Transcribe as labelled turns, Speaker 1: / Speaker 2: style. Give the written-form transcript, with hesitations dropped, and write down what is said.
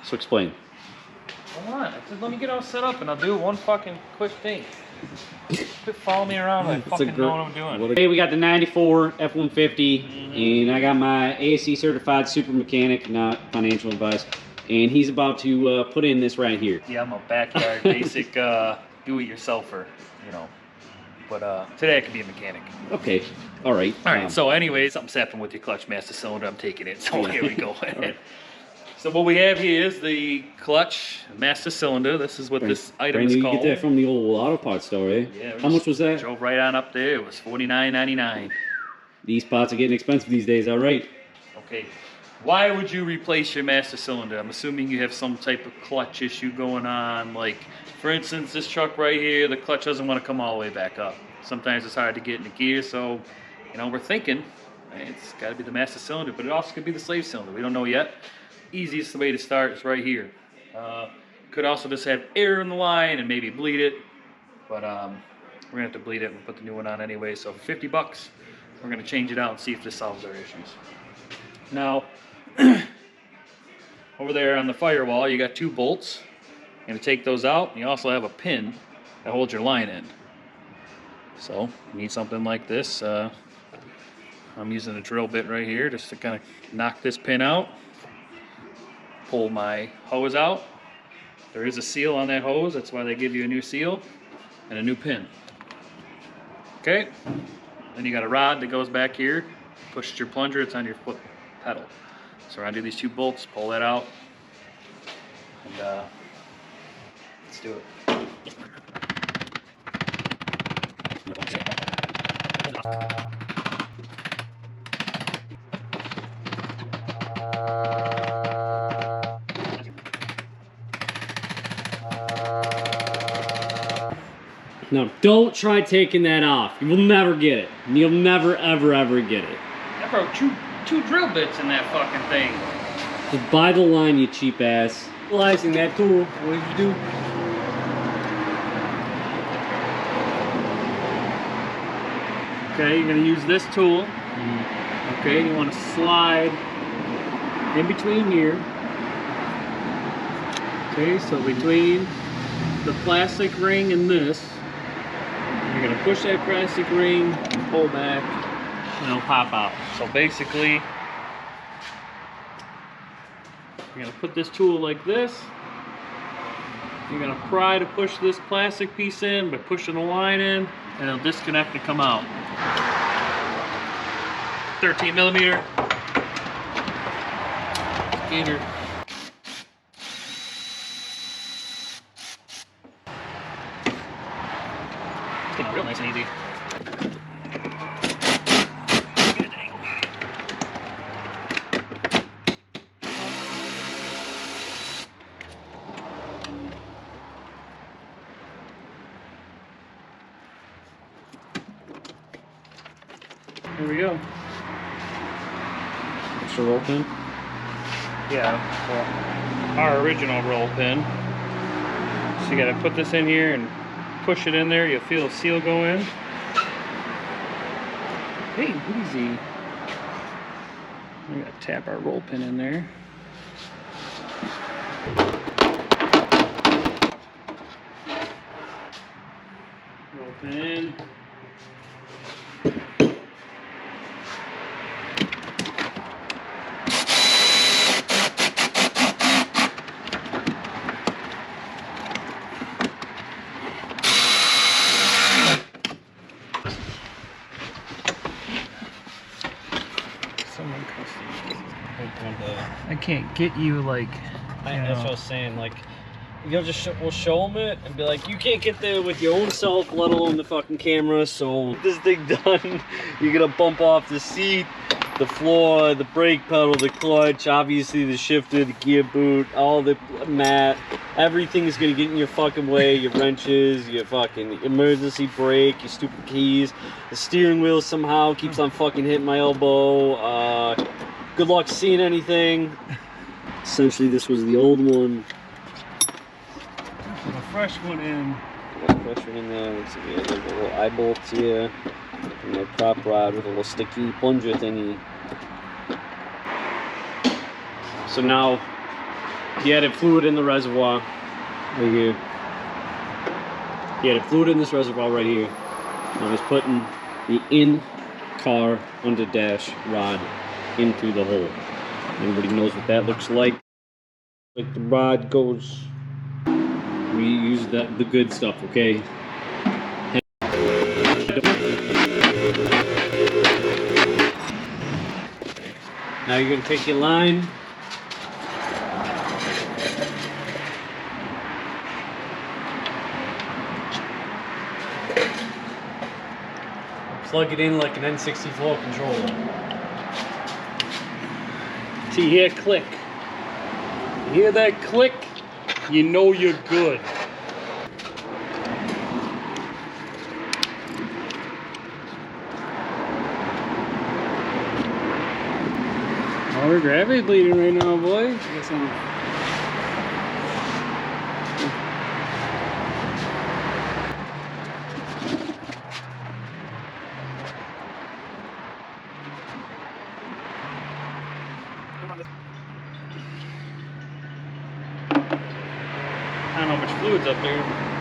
Speaker 1: So explain.
Speaker 2: Hold on, just let me get all set up and I'll do one fucking quick thing. Quit following me around like I fucking know what I'm doing.
Speaker 1: Hey, we got the 94 F-150 and I got my ASE certified super mechanic, not financial advice. And he's about to put in this right here.
Speaker 2: Yeah, I'm a backyard basic do-it-yourselfer, you know. But today I can be a mechanic.
Speaker 1: Okay, all right.
Speaker 2: All right, so anyways, something's happened with your clutch master cylinder. I'm taking it, so here we go.
Speaker 1: Right.
Speaker 2: So what we have here is the clutch master cylinder. This is what this item is called.
Speaker 1: You get that from the old auto parts store, eh?
Speaker 2: Yeah.
Speaker 1: How much was that?
Speaker 2: Drove right on up there. It was $49.99.
Speaker 1: These pots are getting expensive these days, all right.
Speaker 2: Okay. Why would you replace your master cylinder? I'm assuming you have some type of clutch issue going on. Like, for instance, this truck right here, the clutch doesn't want to come all the way back up. Sometimes it's hard to get into gear, so, you know, we're thinking it's got to be the master cylinder, but it also could be the slave cylinder. We don't know yet. Easiest way to start is right here. Could also just have air in the line and maybe bleed it, but we're gonna have to bleed it and put the new one on anyway. So for 50 bucks, we're gonna change it out and see if this solves our issues. Now, over there on the firewall, you got 2 bolts. You're gonna take those out, and you also have a pin that holds your line in. So you need something like this. I'm using a drill bit right here just to kind of knock this pin out. Pull my hose out. There is a seal on that hose, that's why they give you a new seal and a new pin. Okay, then you got a rod that goes back here, pushes your plunger, it's on your foot pedal. So we're gonna do these 2 bolts, pull that out, and let's do it.
Speaker 1: No, don't try taking that off. You will never get it. You'll never, ever, ever get it.
Speaker 2: I broke two drill bits in that fucking thing.
Speaker 1: Just buy the line, you cheap ass. Utilizing that tool, what did you do?
Speaker 2: Okay, you're gonna use this tool. Okay, you want to slide in between here. Okay, so between the plastic ring and this, you're gonna push that plastic ring and pull back, and it'll pop out. So basically, you're gonna put this tool like this. You're gonna pry to push this plastic piece in by pushing the line in, and it'll disconnect and come out. 13 millimeter gator. It's getting real nice and easy. Here we go.
Speaker 1: Extra roll pin?
Speaker 2: Yeah, well, our original roll pin. So you gotta put this in here and push it in there. You'll feel the seal go in. Hey, easy. We gotta tap our roll pin in there. Roll pin in. I can't get you like.
Speaker 1: That's what I was saying. Like, you'll just we'll show them it and be like, you can't get there with your own self, let alone the fucking camera. So this thing done, you're gonna bump off the seat, the floor, the brake pedal, the clutch, obviously the shifter, the gear boot, all the mat. Everything's gonna get in your fucking way. Your wrenches, your fucking emergency brake, your stupid keys. The steering wheel somehow keeps on fucking hitting my elbow. Good luck seeing anything. Essentially, this was the old one.
Speaker 2: Put a fresh one in.
Speaker 1: Got a fresh one in there. Let's see, there's a little eye bolts here. And my prop rod with a little sticky plunger thingy. So now, He added fluid in the reservoir right here. He added fluid in this reservoir right here. Now he's putting the in-car under dash rod into the hole. Everybody knows what that looks like. Like the rod goes. We use the good stuff, okay? Now you're gonna take your line. Plug it in like an N64 controller. See, you hear click. You hear that click? You know you're good. Oh, we're gravity bleeding right now, boy. Get some. I don't know how much fluid's up there.